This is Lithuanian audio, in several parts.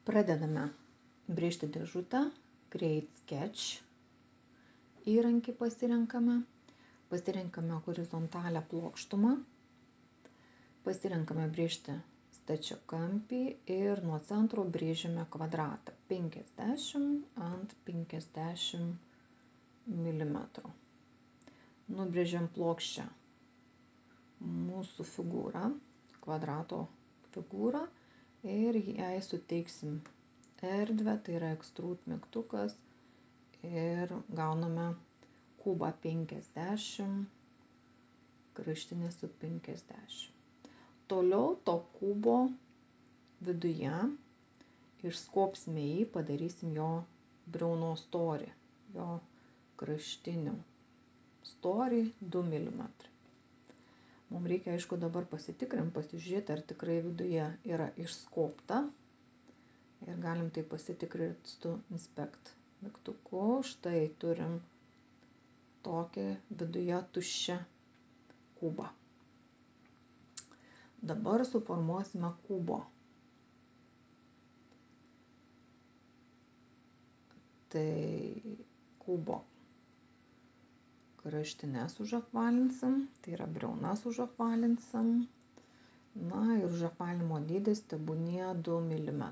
Pradedame brėžti dėžutę, Create Sketch įrankį pasirenkame horizontalią plokštumą, pasirenkame brėžti stačiakampį ir nuo centro brėžiame kvadratą 50 ant 50 mm. Nubrėžiam plokščią mūsų figūrą, kvadrato figūrą ir jai suteiksim erdvę, tai yra Extrude mygtukas ir gauname kubą 50, kraštinė su 50. Toliau to kubo viduje išskobsime jį, padarysim jo briaunos storį, jo kraštinių storį 2 mm. Mums reikia, aišku, dabar pasižiūrėti, ar tikrai viduje yra išskobta. Ir galim tai pasitikrinti su Inspect mygtuku. Štai turim tokį viduje tuščią kubą. Dabar suformuosime kubo. Tai kubo kraštines užapvalinsim, tai yra briaunas užapvalinsim. Na ir užapvalinimo dydis tebūnie 2 mm.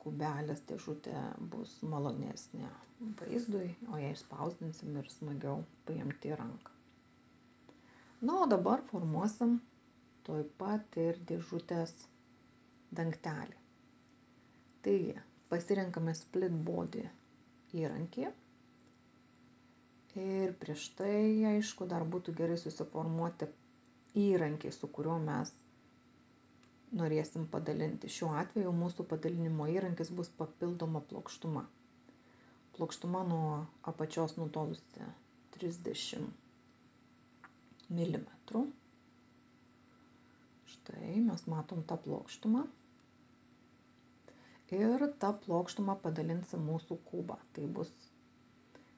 Kubelės dėžutė bus malonesnė vaizdui, o jei spausdinsim ir smagiau paimti į ranką. Na, o dabar formuosim taip pat ir dėžutės dangtelį. Taigi, pasirenkame Split Body įrankį. Ir prieš tai, aišku, dar būtų gerai susiformuoti įrankį, su kuriuo mes norėsim padalinti. Šiuo atveju mūsų padalinimo įrankis bus papildoma plokštuma. Plokštuma nuo apačios nutolusi 30 mm. Štai mes matom tą plokštumą. Ir tą plokštumą padalinsim mūsų kubą. Tai bus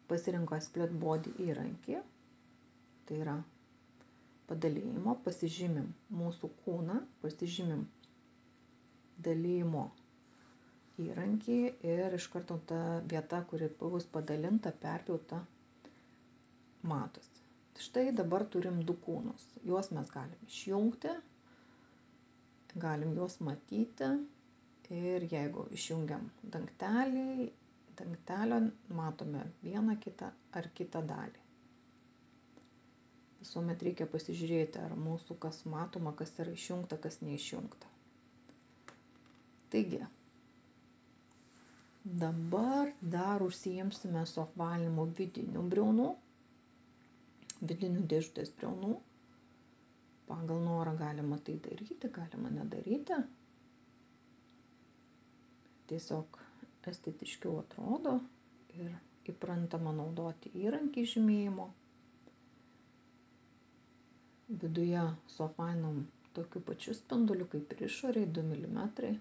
pasirinko Split Body įrankį. Tai yra padalijimo, pasižymim mūsų kūną, pasižymim dalijimo įrankį ir iš karto ta vieta, kuri bus padalinta, perpjauta, matosi. Štai dabar turim du kūnus. Juos mes galim išjungti, galim juos matyti ir jeigu išjungiam dangtelį, dangtelio matome vieną kitą ar kitą dalį. Visuomet reikia pasižiūrėti, ar mūsų kas matoma, kas yra išjungta, kas neišjungta. Taigi, dabar dar užsiimsime su apvalinimu vidinių briaunų, vidinių dėžutės briaunų. Pagal norą galima tai daryti, galima nedaryti. Tiesiog estetiškiau atrodo ir įprantama naudoti įrankį žymėjimo. Viduje suapvalinom tokiu pačiu spinduliu kaip ir išorėje 2 mm.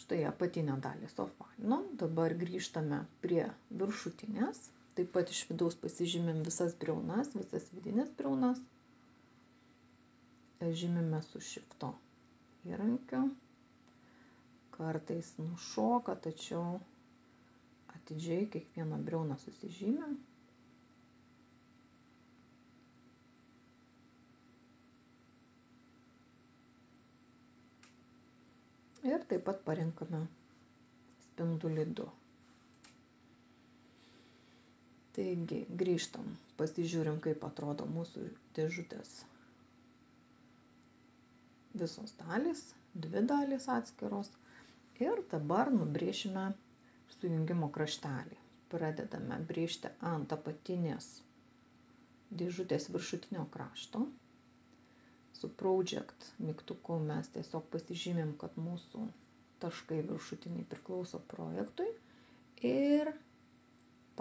Štai apatinę dalį suapvalinom. Dabar grįžtame prie viršutinės. Taip pat iš vidaus pasižymim visas briaunas, visas vidinės briaunas. Žymime su Shifto įrankiu. Kartais nušoka, tačiau atidžiai kiekvieną briauną susižymim. Ir taip pat parenkame spindulį 2. Taigi, grįžtam, pasižiūrim, kaip atrodo mūsų dėžutės visos dalys, 2 dalys atskiros. Ir dabar nubrėšime sujungimo kraštelį. Pradedame brėžti ant apatinės dėžutės viršutinio krašto. Su Project mygtuku mes tiesiog pasižymim, kad mūsų taškai viršutiniai priklauso projektui ir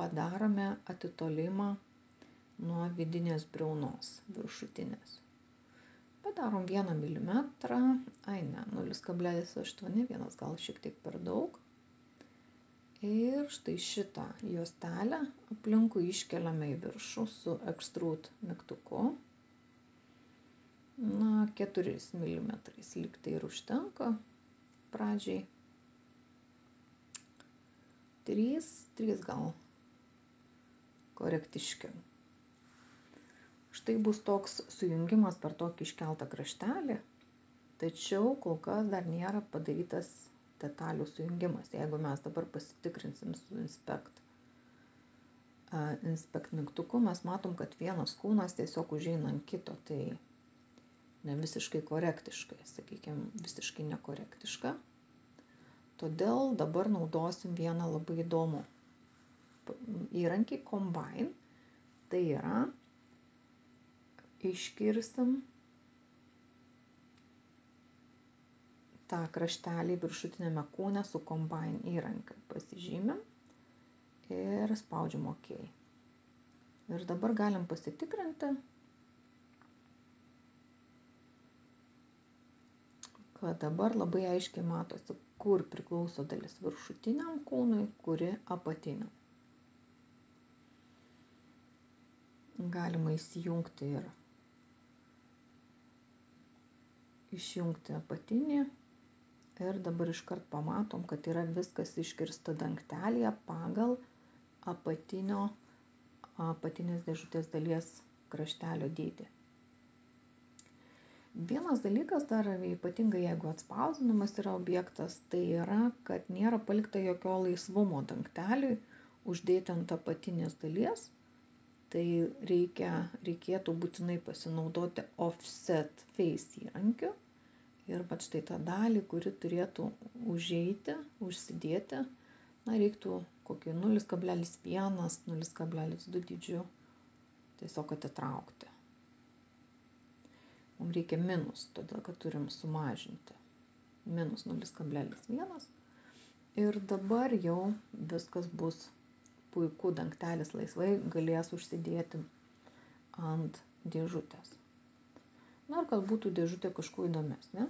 padarome atitolimą nuo vidinės briaunos viršutinės. Padarom 1 mm, 0,8, vienas gal šiek tiek per daug. Ir štai šitą juostelę aplinkui iškeliame į viršų su Extrude mygtuku. 4 mm liktai ir užtenka pradžiai. 3 gal korektiškiau. Štai bus toks sujungimas per tokį iškeltą kraštelį, tačiau kol kas dar nėra padarytas detalių sujungimas. Jeigu mes dabar pasitikrinsim su Inspect mygtuku, mes matom, kad vienas kūnas tiesiog užeina ant kito, tai ne visiškai korektiškai, sakykime, visiškai nekorektiška. Todėl dabar naudosim vieną labai įdomų įrankį Combine. Tai yra, iškirsim tą kraštelį viršutiniame kūne su Combine įrankiu. Pasižymim ir spaudžiam OK. Ir dabar galim pasitikrinti, kad dabar labai aiškiai matosi, kur priklauso dalis viršutiniam kūnui, kuri apatiniam. Galima įsijungti ir išjungti apatinį. Ir dabar iškart pamatom, kad yra viskas iškirsta dangtelėje pagal apatinės dėžutės dalies kraštelio dydį. Vienas dalykas dar, ypatingai jeigu atspausdinamas yra objektas, tai yra, kad nėra palikta jokio laisvumo dangteliui uždėti ant apatinės dalies. Tai reikėtų būtinai pasinaudoti Offset Face įrankiu. Ir vat štai tą dalį, kuri turėtų užeiti, užsidėti, reiktų kokį 0,1, 0,2 dydžiu tiesiog atitraukti. Mums reikia minus, todėl kad turim sumažinti. Minus 0,1. Ir dabar jau viskas bus puiku, dangtelis laisvai galės užsidėti ant dėžutės. Ir kad būtų dėžutė kažkuo įdomesnė,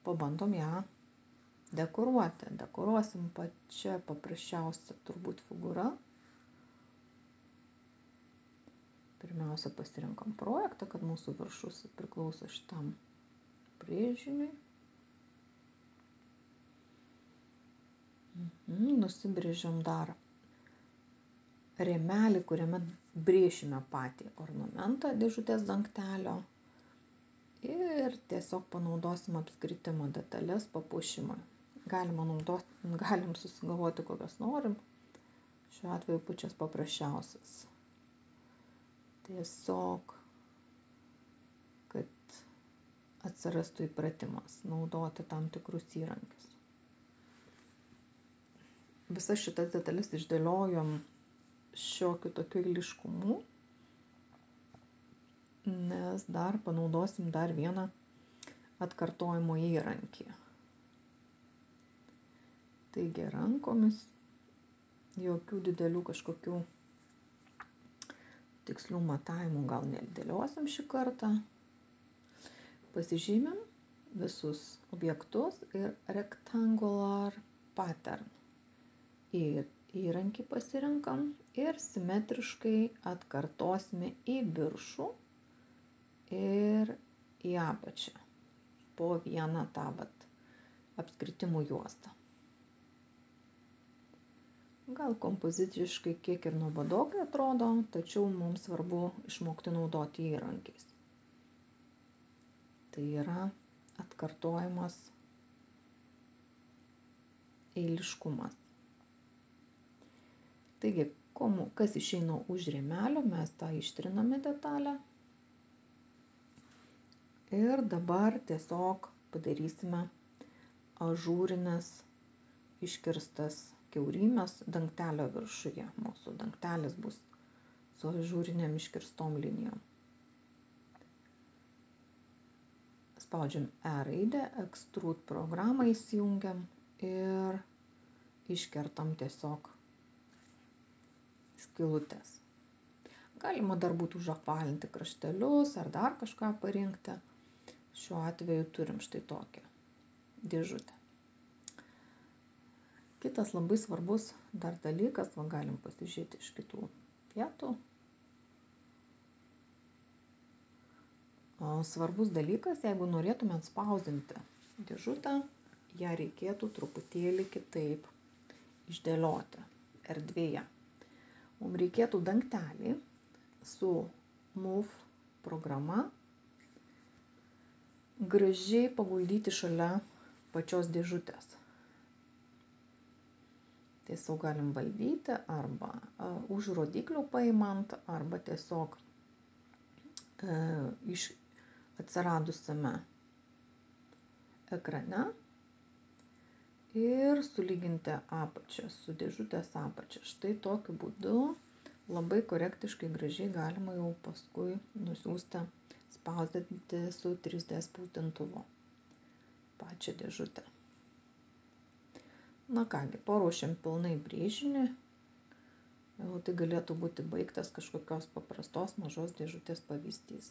pabandom ją dekoruoti. Dekoruosim pačią paprasčiausią turbūt figūrą. Pirmiausia, pasirinkam projektą, kad mūsų viršus priklauso šitam brėžiniui. Nusibrėžiam dar rėmelį, kuriame brėšime patį ornamentą dėžutės dangtelio. Ir tiesiog panaudosim apskritimo detalės papuošimą. Galim susigalvoti, kokias norim. Šiuo atveju pačias paprasčiausias. Tiesiog, kad atsirastų įpratimas naudoti tam tikrus įrankius. Visas šitas detalės išdėliojom šiokiu tokiu eiliškumu, nes dar panaudosim dar vieną atkartojimo įrankį. Taigi rankomis jokių didelių kažkokių tikslių matavimų gal nedėliosim šį kartą. Pasižymim visus objektus ir Rectangular Pattern. Ir įrankį pasirinkam ir simetriškai atkartosime į viršų ir į apačią po vieną tą apskritimų juostą. Gal kompoziciškai kiek ir nuobodokai atrodo, tačiau mums svarbu išmokti naudoti įrankiais. Tai yra atkartojimas, eiliškumas. Taigi, kas išeina už rėmelio, mes tą ištriname detalę. Ir dabar tiesiog padarysime ažūrinės iškirstas kiaurymės dangtelio viršuje. Mūsų dangtelis bus su ažūrinėm iškirstom linijom. Spaudžiam E raidę, Extrude programą įsijungiam ir iškertam tiesiog skylutes. Galima dar būtų užapvalinti kraštelius ar dar kažką parinkti. Šiuo atveju turim štai tokią dėžutę. Kitas labai svarbus dar dalykas, galim pasižiūrėti iš kitų vietų. svarbus dalykas, jeigu norėtume atspausdinti dėžutę, ją reikėtų truputėlį kitaip išdėlioti erdvėje. Mums reikėtų dangtelį su Move programa gražiai paguldyti šalia pačios dėžutės. Tiesiog galim valdyti arba už rodiklių paimant, arba tiesiog iš atsiradusiame ekrane ir sulyginti apačią su dėžutės apačia. Štai tokiu būdu labai korektiškai gražiai galima jau paskui nusiųsti, spausdinti su 3D spausdintuvu pačią dėžutę. Na kągi, paruošėm pilnai brėžinį. Tai galėtų būti baigtas kažkokios paprastos mažos dėžutės pavyzdys.